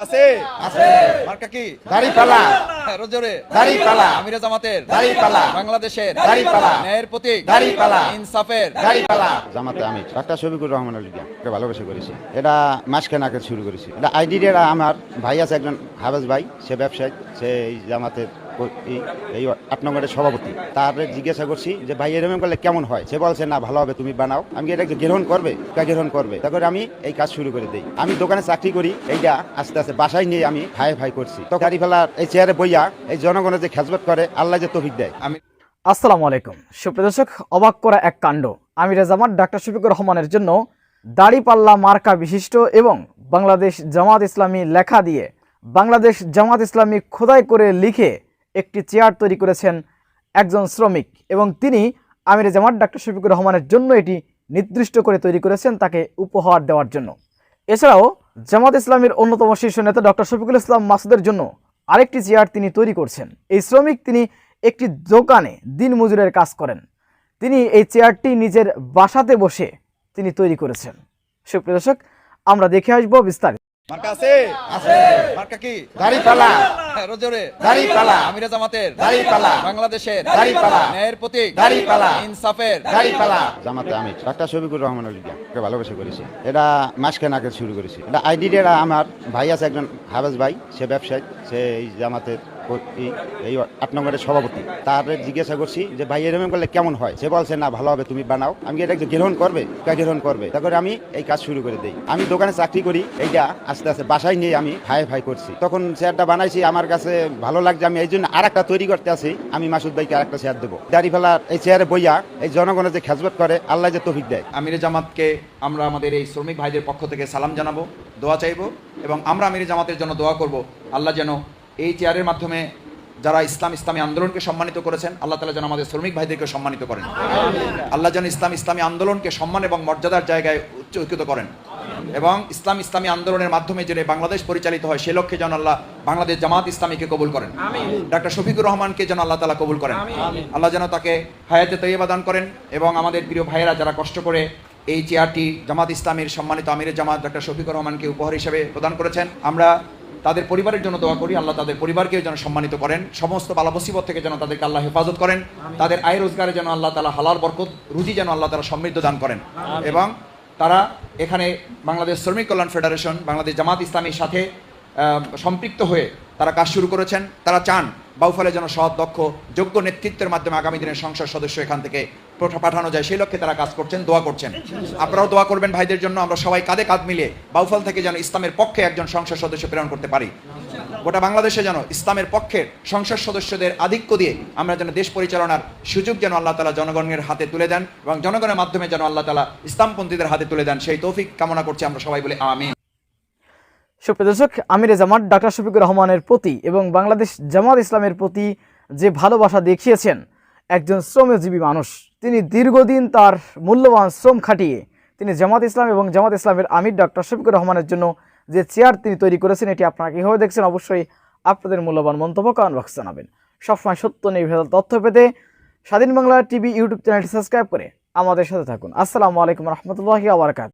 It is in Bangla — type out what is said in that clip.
আছে আছে মার্কা কি দাড়িপাল্লা রোজরে দাড়িপাল্লা আমিরে জামাতের দাড়িপাল্লা বাংলাদেশের দাড়িপাল্লা ন্যায়ের প্রতীক দাড়িপাল্লা ইনসাফের দাড়িপাল্লা জামাতে আমি ডাক্তার শফিকুর রহমানের লিগা এটা ভালোবেসে করেছি। এটা মাসখানেক আগে শুরু করেছি। এটা আইডিটা আমার ভাই আছে একজন হাফেজ ভাই, সে ব্যবসায়ী, সে এই জামাতের এই 8 নম্বরের সভাপতি। তার জিজ্ঞাসা করছি যে ভাই এরকম করলে কেমন হয়, সে বলছে না ভালো হবে, তুমি বানাও। আমি এটা গ্রহণ করবে, গ্রহণ করবে। তারপরে আমি এই কাজ শুরু করে দিই। আমি দোকানে চাকরি করি, এইটা আস্তে আস্তে বাসায় নিয়ে আমি ভাই করছি। তো গাড়ি ফেলার এই চেয়ারে বইয়া এই জনগণের যে খেজমত করে, আল্লাহ যে তৌফিক দেয়। আমি আসসালামু আলাইকুম সুপ্রিয় দর্শক, অবাক করা এক কাণ্ড। আমিরে জামাত ডাক্তার শফিকুর রহমানের জন্য দাড়িপাল্লা মার্কা বিশিষ্ট এবং বাংলাদেশ জামাত ইসলামী লেখা দিয়ে বাংলাদেশ জামাত ইসলামী খোদাই করে লিখে একটি চেয়ার তৈরি করেছেন একজন শ্রমিক, এবং তিনি আমিরে জামাত ডাক্তার শফিকুর রহমানের জন্য এটি নির্দিষ্ট করে তৈরি করেছেন তাকে উপহার দেওয়ার জন্য। এছাড়াও জামাত ইসলামীর অন্যতম শীর্ষ নেতা ডক্টর শফিকুল ইসলাম মাসুদের জন্য আরেকটি চেয়ার তিনি তৈরি করছেন। এই শ্রমিক তিনি একটি দোকানে দিন মজুরের কাজ করেন। তিনি এই চেয়ারটি নিজের বাসাতে বসে তিনি তৈরি করেছেন। সুপ্রিয় দর্শক, আমরা দেখে আসবো বিস্তারিত। মার্কা আছে আছে মার্কা কি দাড়িপাল্লা রোজরে দাড়িপাল্লা আমিরে জামাতের দাড়িপাল্লা বাংলাদেশের দাড়িপাল্লা ন্যায়ের প্রতীক দাড়িপাল্লা ইনসাফের দাড়িপাল্লা জামাতে আমি ডাক্তার শফিকুর রহমানের লিগা এটা ভালোবেসে করেছি। এটা মাসখানেক আগে শুরু করেছি। এটা আইডিটা আমার ভাই আছে একজন হাফেজ ভাই, সে ব্যবসায়ী, সে এই জামাতের এই 8 নম্বরের সভাপতি। তার জিজ্ঞাসা করছি যে ভাই এরকম করলে কেমন হয়, সে বলছে না ভালো হবে, তুমি বানাও। আমি এটা গ্রহণ করবে, গ্রহণ করবে। তারপরে আমি এই কাজ শুরু করে দিই। আমি দোকানে চাকরি করি, এইটা আস্তে আস্তে বাসায় নিয়ে আমি ভাই করছি। তখন চেয়ারটা বানাইছি, আমার কাছে ভালো লাগছে। আমি এই জন্য আরেকটা তৈরি করতে আছি। আমি মাসুদ ভাইকে আরেকটা চেয়ার দেবো। দাড়ি ফেলার এই চেয়ারে বইয়া এই জনগণের যে খেজমত করে, আল্লাহ যে তৌফিক দেয়। আমিরে জামাতকে আমরা আমাদের এই শ্রমিক ভাইদের পক্ষ থেকে সালাম জানাবো, দোয়া চাইবো, এবং আমরা আমিরে জামাতের জন্য দোয়া করব আল্লাহ যেন এই চেয়ারের মাধ্যমে যারা ইসলামী আন্দোলনকে সম্মানিত করেছেন, আল্লাহ তাআলা যেন আমাদের শ্রমিক ভাইদেরকে সম্মানিত করেন। আল্লাহ যেন ইসলামী আন্দোলনকে সম্মান এবং মর্যাদার জায়গায় উচ্চকিত করেন, এবং ইসলামী আন্দোলনের মাধ্যমে যেন বাংলাদেশ পরিচালিত হয়, সে লক্ষ্যে যেন আল্লাহ বাংলাদেশ জামাত ইসলামীকে কবুল করেন। ডাক্তার শফিকুর রহমানকে যেন আল্লাহ তাআলা কবুল করেন। আল্লাহ যেন তাকে হায়াতে তৈয়বা দান করেন, এবং আমাদের প্রিয় ভাইয়েরা যারা কষ্ট করে এই চেয়ারটি জামাত ইসলামীর সম্মানিত আমিরে জামাত ডাক্তার শফিকুর রহমানকে উপহার হিসেবে প্রদান করেছেন, আমরা তাদের পরিবারের জন্য দোয়া করি। আল্লাহ তাদের পরিবারকে যেন সম্মানিত করেন, সমস্ত বালা মুসিবত থেকে যেন তাদেরকে আল্লাহ হেফাজত করেন, তাদের আয় রোজগারে যেন আল্লাহ তাআলা হালাল বরকত রুজি যেন আল্লাহ তাআলা সমৃদ্ধ দান করেন, এবং তারা এখানে বাংলাদেশ শ্রমিক কল্যাণ ফেডারেশন বাংলাদেশ জামাত ইসলামীর সাথে সম্পৃক্ত হয়ে তারা কাজ শুরু করেছেন। তারা চান বাউফলে যেন সৎ, দক্ষ, যোগ্য নেতৃত্বের মাধ্যমে আগামী দিনের সংসদ সদস্য এখান থেকে পাঠানো যায়, সেই লক্ষ্যে তারা কাজ করছেন, দোয়া করছেন। আপনারাও দোয়া করবেন ভাইদের জন্য। আমরা সবাই কাঁধে কাঁধ মিলিয়ে বাউফল থেকে যেন ইসলামের পক্ষে একজন সংসদ সদস্য প্রেরণ করতে পারি। গোটা বাংলাদেশে যেন ইসলামের পক্ষের সংসদ সদস্যদের আধিক্য দিয়ে আমরা যেন দেশ পরিচালনার সুযোগ যেন আল্লাহ তাআলা জনগণের হাতে তুলে দেন, এবং জনগণের মাধ্যমে যেন আল্লাহ তাআলা ইসলামপন্থীদের হাতে তুলে দেন, সেই তৌফিক কামনা করছি আমরা সবাই বলে আমিন। সুপ্রিয় দর্শক, আমিরে জামাত ডাক্তার শফিকুর রহমানের প্রতি এবং বাংলাদেশ জামাত ইসলামের প্রতি যে ভালোবাসা দেখিয়েছেন একজন শ্রমজীবী মানুষ, তিনি দীর্ঘদিন তার মূল্যবান শ্রম খাটিয়ে তিনি জামাত ইসলাম এবং জামাত ইসলামের আমির ডাক্তার শফিকুর রহমানের জন্য যে চেয়ার তিনি তৈরি করেছেন, এটি আপনারা কীভাবে দেখছেন অবশ্যই আপনাদের মূল্যবান মন্তব্য কমেন্ট বক্সে জানাবেন। সবসময় সত্য নির্ভেজাল তথ্য পেতে স্বাধীন বাংলা টিভি ইউটিউব চ্যানেলটি সাবস্ক্রাইব করে আমাদের সাথে থাকুন। আসসালামু আলাইকুম রহমতুল্লাহি ওয়া বারাকাতুহু।